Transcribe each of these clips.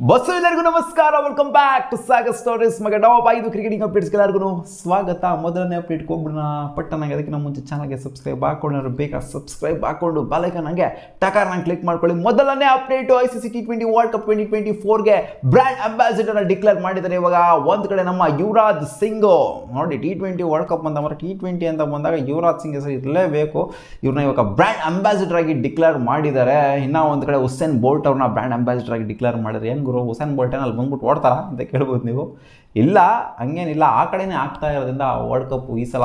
Bus ಎಲ್ಲರಿಗೂ ನಮಸ್ಕಾರ, welcome back to Sagar stories. ಮಗ ಟಾಪ್ 5 ಕ್ರಿಕೆಟಿಂಗ್ ಅಪ್ಡೇಟ್ಸ್ಗೆ ಎಲ್ಲರಿಗೂ ಸ್ವಾಗತ. ಮೊದಲನೇ ಅಪ್ಡೇಟ್ಗೆ ಹೋಗ್ಬಿಡೋಣ ಪಟ್ಟನಾಗೆ. ಅದಕ್ಕಿಂತ ಮುಂಚೆ ಚಾನಲ್ಗೆ ಸಬ್ಸ್ಕ್ರೈಬ್ ಹಾಕೊಂಡು ಬೇಕಾ ಸಬ್ಸ್ಕ್ರೈಬ್ ಹಾಕೊಂಡು ಬೆಲೈಕನ್ ಹಂಗೆ ಟಕಾರ್ನ ಕ್ಲಿಕ್ ಮಾಡ್ಕೊಳ್ಳಿ. ಮೊದಲನೇ update ICC T20 world cup 2024ಗೆ ಬ್ರ್ಯಾಂಡ್ ಅಂಬಾಸಿಡರ್ನ ಡಿಕ್ಲೇರ್ ಮಾಡಿದ್ದಾರೆ. ಇವಾಗ ಒಂದು ಕಡೆ ನಮ್ಮ ಯುವರಾಜ್ ಸಿಂಗ್ ನೋಡಿ, T20 ವರ್ಲ್ಡ್ ಕಪ್ ಅಂತ T20 ಅಂತ ಬಂದಾಗ ಯುವರಾಜ್ ಸಿಂಗ್ ಹೆಸರು ಇರಲೇಬೇಕು. ಇವ್ರನ್ನ ಇವಾಗ ಬ್ರ್ಯಾಂಡ್ ಅಂಬಾಸಿಡರ್ ಆಗಿ ಡಿಕ್ಲೇರ್ ಮಾಡಿದ್ದಾರೆ. ಇನ್ನೂ ಒಂದು ಕಡೆ ಹುಸೇನ್ ಬೋಲ್ಟ್ ಅವ್ರನ್ನ ಬ್ರ್ಯಾಂಡ್ ಅಂಬಾಸಿಡರ್ ಆಗಿ ಡಿಕ್ಲೇರ್ ಮಾಡಿದ್ದಾರೆ. ಹೆಂಗ್ ಗುರು, ಹುಸೇನ್ ಬೋಲ್ಟನ್ ಅಲ್ಲಿ ಬಂದ್ಬಿಟ್ಟು ಓಡ್ತಾರ ಅಂತ ಕೇಳ್ಬೋದು ನೀವು. ಇಲ್ಲ, ಹಂಗೇನಿಲ್ಲ, ಆ ಕಡೆನೇ ಆಗ್ತಾ ಇರೋದ್ರಿಂದ ವರ್ಲ್ಡ್ ಕಪ್ ಈ ಸಲ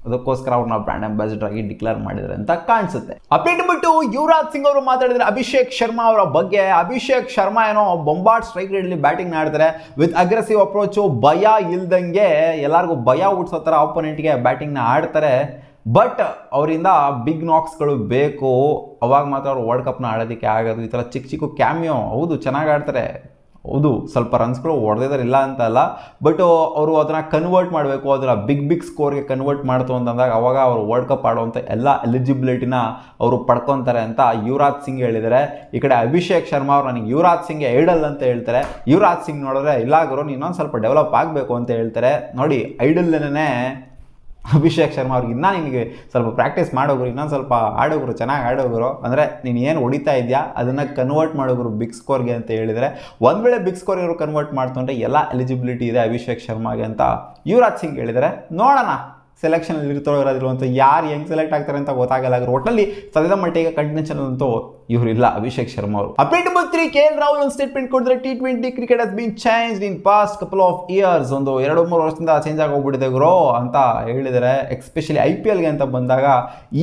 ಅದಕ್ಕೋಸ್ಕರ ಅವ್ರನ್ನ ಬ್ರ್ಯಾಂಡ್ ಅಂಬಾಸಿಡರ್ ಆಗಿ ಡಿಕ್ಲೇರ್ ಮಾಡಿದ್ದಾರೆ ಅಂತ ಕಾಣಿಸುತ್ತೆ. ಅಪ್ಡೇಟ್ ಬಿಟ್ಟು ಯುವರಾಜ್ ಸಿಂಗ್ ಅವರು ಮಾತಾಡಿದ್ರೆ ಅಭಿಷೇಕ್ ಶರ್ಮಾ ಅವರ ಬಗ್ಗೆ. ಅಭಿಷೇಕ್ ಶರ್ಮಾ ಏನೋ ಬೊಂಬಾರ್ಡ್ ಸ್ಟ್ರೈಕ್ ರೇಟ್ಲಿ ಬ್ಯಾಟಿಂಗ್ ಆಡ್ತಾರೆ ವಿತ್ ಅಗ್ರೆಸಿವ್ ಅಪ್ರೋಚು. ಭಯ ಇಲ್ದಂಗೆ ಎಲ್ಲರಿಗೂ ಭಯ ಹುಟ್ಟಿಸೋ ಥರ ಆಪೋನೆಂಟ್ಗೆ ಬ್ಯಾಟಿಂಗ್ನ ಆಡ್ತಾರೆ. ಬಟ್ ಅವರಿಂದ ಬಿಗ್ ನಾಕ್ಸ್ಗಳು ಬೇಕು, ಅವಾಗ ಮಾತ್ರ ಅವ್ರು ವರ್ಲ್ಡ್ ಕಪ್ನ ಆಡೋದಕ್ಕೆ ಆಗೋದು. ಈ ಥರ ಚಿಕ್ಕ ಚಿಕ್ಕ ಕ್ಯಾಮಿಯೋ ಹೌದು ಚೆನ್ನಾಗಿ ಆಡ್ತಾರೆ, ಹೌದು ಸ್ವಲ್ಪ ರನ್ಸ್ಗಳು ಹೊಡೆದಿದ್ದಾರೆ ಇಲ್ಲ ಅಂತ ಅಲ್ಲ, ಬಟ್ ಅವರು ಅದನ್ನು ಕನ್ವರ್ಟ್ ಮಾಡಬೇಕು, ಅದರ ಬಿಗ್ ಸ್ಕೋರ್ಗೆ ಕನ್ವರ್ಟ್ ಮಾಡ್ತು ಅಂತಂದಾಗ ಅವಾಗ ಅವರು ವರ್ಲ್ಡ್ ಕಪ್ ಆಡುವಂಥ ಎಲ್ಲ ಎಲಿಜಿಬಿಲಿಟಿನ ಅವರು ಪಡ್ಕೊತಾರೆ ಅಂತ ಯುವರಾಜ್ ಸಿಂಗ್ ಹೇಳಿದ್ದಾರೆ. ಈ ಕಡೆ ಅಭಿಷೇಕ್ ಶರ್ಮಾ ಅವರು ನನಗೆ ಯುವರಾಜ್ ಸಿಂಗ್ ಐಡಲ್ ಅಂತ ಹೇಳ್ತಾರೆ. ಯುವರಾಜ್ ಸಿಂಗ್ ನೋಡಿದ್ರೆ ಇಲ್ಲ ಗುರು, ಇನ್ನೊಂದು ಸ್ವಲ್ಪ ಡೆವಲಪ್ ಆಗಬೇಕು ಅಂತ ಹೇಳ್ತಾರೆ. ನೋಡಿ, ಐಡಲ್ನೇ ಅಭಿಷೇಕ್ ಶರ್ಮಾ ಅವ್ರಿಗೆ ಇನ್ನೂ ನಿನಗೆ ಸ್ವಲ್ಪ ಪ್ರಾಕ್ಟೀಸ್ ಮಾಡೋಗ್ರು, ಇನ್ನೊಂದು ಸ್ವಲ್ಪ ಆಡೋಗ್ರು, ಚೆನ್ನಾಗಿ ಆಡೋಗ್ರು, ಅಂದರೆ ನೀನು ಏನು ಹೊಡಿತಾ ಇದೆಯಾ ಅದನ್ನು ಕನ್ವರ್ಟ್ ಮಾಡೋಗ್ರು ಬಿಗ್ ಸ್ಕೋರ್ಗೆ ಅಂತ ಹೇಳಿದರೆ. ಒಂದು ವೇಳೆ ಬಿಗ್ ಸ್ಕೋರ್ಗೆ ಅವರು ಕನ್ವರ್ಟ್ ಮಾಡ್ತು ಅಂದರೆ ಎಲ್ಲ ಎಲಿಜಿಬಿಲಿಟಿ ಇದೆ ಅಭಿಷೇಕ್ ಶರ್ಮಾಗೆ ಅಂತ ಯುವರಾಜ್ ಸಿಂಗ್ ಹೇಳಿದ್ದಾರೆ. ನೋಡೋಣ ಸೆಲೆಕ್ಷನಲ್ಲಿ ಇರ್ತಾರೋ ಇರೋದಿಲ್ಲ ಅಂತ, ಯಾರು ಹೆಂಗೆ ಸೆಲೆಕ್ಟ್ ಆಗ್ತಾರೆ ಅಂತ ಗೊತ್ತಾಗಲ್ಲ. ಒಟ್ಟಲ್ಲಿ ಸದ್ಯದ ಮಟ್ಟಿಗೆ ಕಂಟೆನ್ಷನ್ ಅಂತೂ ಇವರಿಲ್ಲ ಅಭಿಷೇಕ್ ಶರ್ಮಾ ಅವರು. ಅಪ್ಡೇಟ್ ನಂಬರ್ 3, KL ರಾಹುಲ್ ಒಂದು ಸ್ಟೇಟ್ಮೆಂಟ್ ಕೊಡಿದ್ರೆ T20 cricket has been changed in past couple of years. ಒಂದು 2-3 ವರ್ಷದಿಂದ ಚೇಂಜ್ ಆಗಿ ಹೋಗ್ಬಿಟ್ಟಿದೆ ಗುರು ಅಂತ ಹೇಳಿದ್ದಾರೆ. ಎಸ್ಪೆಷಲಿ IPLಗೆ ಅಂತ ಬಂದಾಗ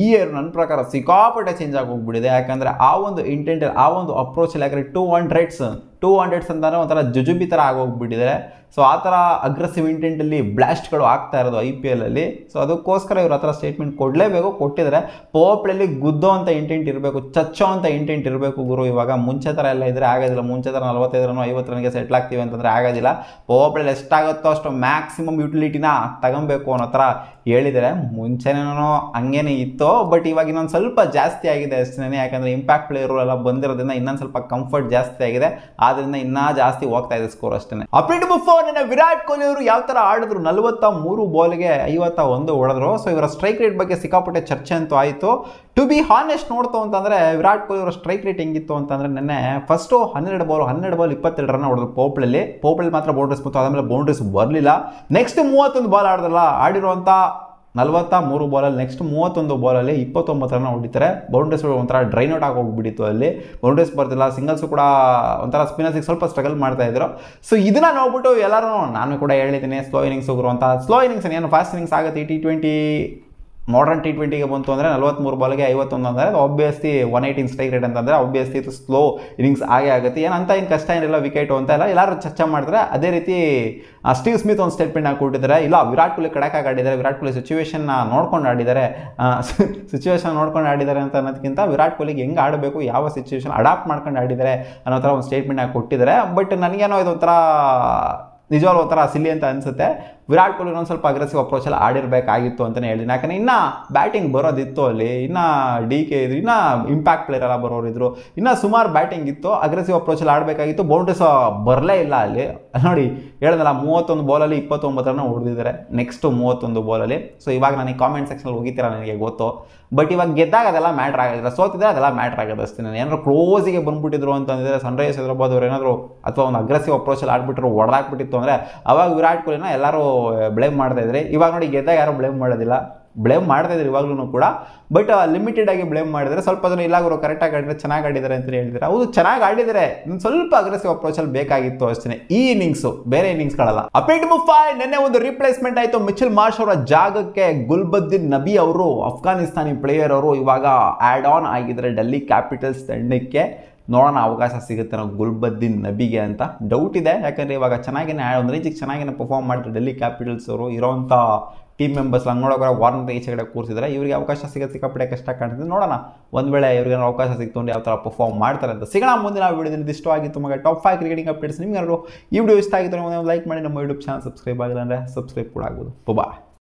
ಈ ಇಯರ್ ನನ್ನ ಪ್ರಕಾರ ಸಿಕ್ಕಾಪಟ್ಟೆ ಚೇಂಜ್ ಆಗಿ ಹೋಗ್ಬಿಟ್ಟಿದೆ. ಯಾಕಂದರೆ ಆ ಒಂದು ಇಂಟೆಂಟ್, ಆ ಒಂದು ಅಪ್ರೋಚಲ್ಲಿ ಯಾಕಂದರೆ 200s ಅಂತಂದರೆ ಒಂಥರ ಜುಜುಬಿ ಥರ ಆಗೋಗ್ಬಿಟ್ಟಿದೆ. ಸೊ ಆ ಥರ ಅಗ್ರೆಸಿವ್ ಇಂಟೆಂಟಲ್ಲಿ ಬ್ಲಾಸ್ಟ್ಗಳು ಆಗ್ತಾ ಇರೋದು IPLಲ್ಲಿ. ಸೊ ಅದಕ್ಕೋಸ್ಕರ ಇವ್ರು ಆ ಥರ ಸ್ಟೇಟ್ಮೆಂಟ್ ಕೊಡಲೇಬೇಕು, ಕೊಟ್ಟಿದ್ದಾರೆ. ಪವರ್ ಪ್ಲೇಲಿ ಗುದ್ದೋ ಅಂತ ಇಂಟೆಂಟ್ ಇರಬೇಕು, ಚಚ್ಚೋ ಅಂತ ಇಂಟೆಂಟ್ ಇರಬೇಕು ಗುರು. ಇವಾಗ ಮುಂಚೆ ಥರ ಎಲ್ಲ ಇದ್ದರೆ ಆಗೋದಿಲ್ಲ. ಮುಂಚೆ ಥರ 45 ರನ್ 50 ರನ್ಗೆ ಸೆಟ್ಲ್ ಆಗ್ತೀವಿ ಅಂತಂದರೆ ಆಗೋದಿಲ್ಲ. ಪವರ್ ಪ್ಲೇಲಿ ಎಷ್ಟಾಗುತ್ತೋ ಅಷ್ಟು ಮ್ಯಾಕ್ಸಿಮಮ್ ಯುಟಿಲಿಟಿನ ತಗೊಬೇಕು ಅನ್ನೋ ಥರ ಹೇಳಿದರೆ. ಮುಂಚೆನೇನೋ ಹಂಗೇನೆ ಇತ್ತು, ಬಟ್ ಇವಾಗ ಇನ್ನೊಂದು ಸ್ವಲ್ಪ ಜಾಸ್ತಿ ಆಗಿದೆ ಅಷ್ಟೇ. ಯಾಕಂದರೆ ಇಂಪ್ಯಾಕ್ಟ್ ಪ್ಲೇಯರು ಎಲ್ಲ ಬಂದಿರೋದ್ರಿಂದ ಇನ್ನೊಂದು ಸ್ವಲ್ಪ ಕಂಫರ್ಟ್ ಜಾಸ್ತಿ ಆಗಿದೆ, ಆದ್ದರಿಂದ ಇನ್ನೂ ಜಾಸ್ತಿ ಹೋಗ್ತಾ ಇದೆ ಸ್ಕೋರ್ ಅಷ್ಟೇ. ಅಪ್ಡೇಟ್ ಬಿಫೋರ್ ವಿರಾಟ್ ಕೊಹ್ಲಿ ಅವರು ಯಾವ ಥರ ಆಡಿದ್ರು, 43 ಬಾಲ್ಗೆ 51 ಹೊಡೆದ್ರು. ಸೊ ಇವರ ಸ್ಟ್ರೈಕ್ ರೇಟ್ ಬಗ್ಗೆ ಸಿಕ್ಕಾಪಟ್ಟೆ ಚರ್ಚೆ ಅಂತೂ ಆಯಿತು. ಟು ಬಿ ಹಾನೆಸ್ಟ್ ನೋಡ್ತು ಅಂತಂದರೆ ವಿರಾಟ್ ಕೊಹ್ಲಿ ಅವರ ಸ್ಟ್ರೈಕ್ ರೇಟ್ ಹೆಂಗಿತ್ತು ಅಂತಂದರೆ, ನೆನ್ನೆ ಫಸ್ಟು 12 ಬಾಲ್ 22 ರನ್ ಹೊಡೆದ್ರು ಪೋಪ್ಲಲ್ಲಿ ಮಾತ್ರ ಬೌಂಡ್ರೀಸ್ ಬಂತು, ಆದಮೇಲೆ ಬೌಂಡ್ರೀಸ್ ಬರಲಿಲ್ಲ. ನೆಕ್ಸ್ಟ್ 31 ಬಾಲ್ ಆಡಿದ್ರಲ್ಲ, ಆಡಿರುವಂಥ 43 ಬಾಲಲ್ಲಿ ನೆಕ್ಸ್ಟ್ 31 ಬಾಲಲ್ಲಿ 29 ರನ್ ಹೊಡಿತಾರೆ. ಬೌಂಡ್ರೀಸ್ ಒಂಥರ ಡ್ರೈನ್ ಔಟ್ ಆಗಿ ಹೋಗ್ಬಿಟ್ಟಿತ್ತು, ಅಲ್ಲಿ ಬೌಂಡ್ರೀಸ್ ಬರ್ತಿಲ್ಲ. ಸಿಂಗಲ್ಸು ಕೂಡ ಒಂಥರ ಸ್ಪಿನ್ನರ್ಸಿಗೆ ಸ್ವಲ್ಪ ಸ್ಟ್ರಗಲ್ ಮಾಡ್ತಾ ಇದ್ರು. ಸೊ ಇದನ್ನ ನೋಡ್ಬಿಟ್ಟು ಎಲ್ಲರೂ, ನಾನು ಕೂಡ ಹೇಳಿದ್ದೀನಿ ಸ್ಲೋ ಇನ್ನಿಂಗ್ಸ್ ಹೋಗ್ರು ಅಂತ. ಸ್ಲೋ ಇನ್ನಿಂಗ್ಸ್ ಏನು ಫಾಸ್ಟ್ ಇನ್ನಿಂಗ್ಸ್ ಆಗುತ್ತೆ. T20 ಮಾಡರ್ನ್ T20ಗೆ ಬಂತು ಅಂದರೆ 43 ಬಾಲ್ಗೆ 51 ಅಂದರೆ ಅದು ಆಬ್ವಿಯಸ್ಲಿ 118 ಸ್ಟ್ರೈಕ್ ರೇಟ್ ಅಂತಂದರೆ ಆಬ್ವಿಯಸ್ಲಿ ಇದು ಸ್ಲೋ ಇನ್ನಿಂಗ್ಸ್ ಆಗೇ ಆಗುತ್ತೆ. ಏನಂತ ಏನು ಕಷ್ಟ ಏನಿಲ್ಲ, ವಿಕೆಟು ಅಂತ ಎಲ್ಲ ಎಲ್ಲರೂ ಚರ್ಚೆ ಮಾಡ್ತಾರೆ. ಅದೇ ರೀತಿ ಸ್ಟೀವ್ ಸ್ಮಿತ್ ಒಂದು ಸ್ಟೇಟ್ಮೆಂಟ್ ಕೊಟ್ಟಿದ್ದಾರೆ. ಇಲ್ಲ, ವಿರಾಟ್ ಕೊಹ್ಲಿ ಕಡಕಾಗಿ ಆಡಿದ್ದಾರೆ, ವಿರಾಟ್ ಕೊಹ್ಲಿ ಸಿಚುವೇಶನ್ನ ನೋಡ್ಕೊಂಡು ಆಡಿದ್ದಾರೆ ಅಂತ ಅನ್ನೋದಕ್ಕಿಂತ ವಿರಾಟ್ ಕೊಹ್ಲಿಗೆ ಹೆಂಗೆ ಆಡಬೇಕು, ಯಾವ ಸಿಚುವೇಶನ್ ಅಡಾಪ್ಟ್ ಮಾಡ್ಕೊಂಡು ಆಡಿದ್ದಾರೆ ಅನ್ನೋ ಥರ ಒಂದು ಸ್ಟೇಟ್ಮೆಂಟ್ ಕೊಟ್ಟಿದ್ದಾರೆ. ಬಟ್ ನನಗೇನೋ ಇದೊಂಥರ ನಿಜವಾಗ್ಲೂ ಒಂಥರ ಸಿಲ್ಲಿ ಅಂತ ಅನಿಸುತ್ತೆ. ವಿರಾಟ್ ಕೊಹ್ಲಿ ಒಂದು ಸ್ವಲ್ಪ ಅಗ್ರೆಸಿವ್ ಅಪ್ರೋಚಲ್ಲಿ ಆಡಿರಬೇಕಾಗಿತ್ತು ಅಂತಲೇ ಹೇಳಿದ್ದೀನಿ. ಯಾಕಂದರೆ ಇನ್ನೂ ಬ್ಯಾಟಿಂಗ್ ಬರೋದಿತ್ತು ಅಲ್ಲಿ, ಇನ್ನೂ DK ಇದ್ರು, ಇನ್ನೂ ಇಂಪ್ಯಾಕ್ಟ್ ಪ್ಲೇಯರ್ ಎಲ್ಲ ಬರೋರಿದ್ರು, ಇನ್ನೂ ಸುಮಾರು ಬ್ಯಾಟಿಂಗ್ ಇತ್ತು. ಅಗ್ರೆಸಿವ್ ಅಪ್ರೋಚಲ್ಲಿ ಆಡಬೇಕಾಗಿತ್ತು, ಬೌಂಡ್ರೀಸ್ ಬರಲೇ ಇಲ್ಲ ಅಲ್ಲಿ. ನೋಡಿ ಹೇಳಿದ್ನಲ್ಲ, 31 ಬಾಲಲ್ಲಿ 29 ರನ್ ಹೊಡೆದಿದ್ದಾರೆ ನೆಕ್ಸ್ಟ್ 31 ಬಾಲಲ್ಲಿ. ಸೊ ಇವಾಗ ನನಗೆ ಕಾಮೆಂಟ್ ಸೆಕ್ಷನಲ್ಲಿ ಹೋಗಿದ್ದೀರಾ ನನಗೆ ಗೊತ್ತು, ಬಟ್ ಇವಾಗ ಗೆದ್ದಾಗ ಅದೆಲ್ಲ ಮ್ಯಾಟ್ರ್ ಆಗೋದಿಲ್ಲ, ಸೋತಿದ್ರೆ ಅದೆಲ್ಲ ಮ್ಯಾಟ್ರ್ ಆಗೋದು ಅಷ್ಟೇ. ನಾನು ಏನಾದ್ರು ಕ್ಲೋಸಿಗೆ ಬಂದುಬಿಟ್ಟಿದ್ರು ಅಂತಂದರೆ ಸನ್ರೈಸರ್ಸ್ ಹೈದರಾಬಾದ್ ಅವ್ರು ಏನಾದರೂ ಅಥವಾ ಒಂದು ಅಗ್ರೆಸಿವ್ ಅಪ್ರೋಚಲ್ಲಿ ಆಡ್ಬಿಟ್ರು, ಹೊಡೆದಾಕ್ಬಿಟ್ಟಿತ್ತು ಅಂದರೆ ಅವಾಗ ವಿರಾಟ್ ಕೊಹ್ಲಿನ ಎಲ್ಲರೂ ಬ್ಲೇಮ್ ಮಾಡ್ತಾ ಇದ್ರಿ. ಇವಾಗ ನೋಡಿ ಗೆದ್ದಾಗ ಯಾರು ಬ್ಲೇಮ್ ಮಾಡೋದಿಲ್ಲ, ಬ್ಲೇಮ್ ಮಾಡ್ತಾ ಇದ್ರು ಇವಾಗಲೂ ಕೂಡ, ಬಟ್ ಲಿಮಿಟೆಡ್ ಆಗಿ ಬ್ಲೇಮ್ ಮಾಡಿದರೆ. ಸ್ವಲ್ಪ ಜನ ಇಲ್ಲ ಅವರು ಕರೆಕ್ಟಾಗಿ ಆಡಿದ್ರೆ ಚೆನ್ನಾಗಿ ಆಡಿದ್ದಾರೆ ಅಂತ ಹೇಳಿದ್ದಾರೆ. ಹೌದು ಚೆನ್ನಾಗಿ ಆಡಿದರೆ, ಇನ್ನು ಸ್ವಲ್ಪ ಅಗ್ರೆಸಿವ್ ಅಪ್ರೋಚಲ್ಲಿ ಬೇಕಾಗಿತ್ತು ಅಷ್ಟೇ ಈ ಇನ್ನಿಂಗ್ಸು, ಬೇರೆ ಇನ್ನಿಂಗ್ಸ್ಗಳಲ್ಲ. ಅಪ್ಡೇಟ್ ಮುಫಾಯ್ ನಿನ್ನೆ ಒಂದು ರಿಪ್ಲೇಸ್ಮೆಂಟ್ ಆಯಿತು. ಮಿಚೆಲ್ ಮಾರ್ಷ್ ಅವರ ಜಾಗಕ್ಕೆ ಗುಲ್ಬದ್ದೀನ್ ನಬಿ ಅವರು, ಅಫ್ಘಾನಿಸ್ತಾನಿ ಪ್ಲೇಯರ್ ಅವರು ಇವಾಗ ಆ್ಯಡ್ ಆನ್ ಆಗಿದ್ದಾರೆ ಡೆಲ್ಲಿ ಕ್ಯಾಪಿಟಲ್ಸ್ ತಂಡಕ್ಕೆ. ನೋಡೋಣ ಅವಕಾಶ ಸಿಗುತ್ತೆ ನಾವು ಗುಲ್ಬದ್ದೀನ್ ನಬಿಗೆ ಅಂತ ಡೌಟ್ ಇದೆ. ಯಾಕಂದರೆ ಇವಾಗ ಚೆನ್ನಾಗಿನೇ ಒಂದು ರೇಂಜಿಗೆ ಚೆನ್ನಾಗಿನೇ ಪರ್ಫಾರ್ಮ್ ಮಾಡ್ತಾರೆ ಡೆಲ್ಲಿ ಕ್ಯಾಪಿಟಲ್ಸ್ ಅವರು. ಇರೋವಂಥ ಟೀಮ್ ಮೆಂಬರ್ಸ್ ಹಂಗೆ ನೋಡೋಕೆ ವಾರ್ನರ್ ಈಚೆ ಕಡೆ ಕೂರಿಸಿದ್ರೆ ಇವರಿಗೆ ಅವಕಾಶ ಸಿಕ್ಕಾಪಟ್ಟೆ ಕಷ್ಟ ಕಾಣ್ತಿದೆ. ನೋಡೋಣ ಒಂದು ವೇಳೆ ಇವ್ರಿಗೆ ಅವಕಾಶ ಸಿಕ್ತು ಯಾವ ಥರ ಪರ್ಫಾರ್ಮ್ ಮಾಡ್ತಾರೆ ಅಂತ. ಸಿಗೋಣ ಮುಂದಿನ ವಿಡಿಯೋದಲ್ಲಿ. ಇಷ್ಟವಾಗಿತ್ತು ಮಗ ಟಾಪ್ 5 ಕ್ರಿಕೆಟಿಂಗ್ ಅಪ್ಡೇಟ್ಸ್. ನಿಮ್ಗೆ ಈ ವಿಡಿಯೋ ಇಷ್ಟ ಆಗಿತ್ತು ಲೈಕ್ ಮಾಡಿ, ನಮ್ಮ ಯೂಟ್ಯೂಬ್ ಚಾನಲ್ ಸಬ್ಸ್ಕ್ರೈಬ್ ಆಗಿಲ್ಲ ಅಂದರೆ ಸಬ್ಸ್ಕ್ರೈಬ್ ಕೂಡ ಆಗ್ಬೋದು. ಬಾಯ್.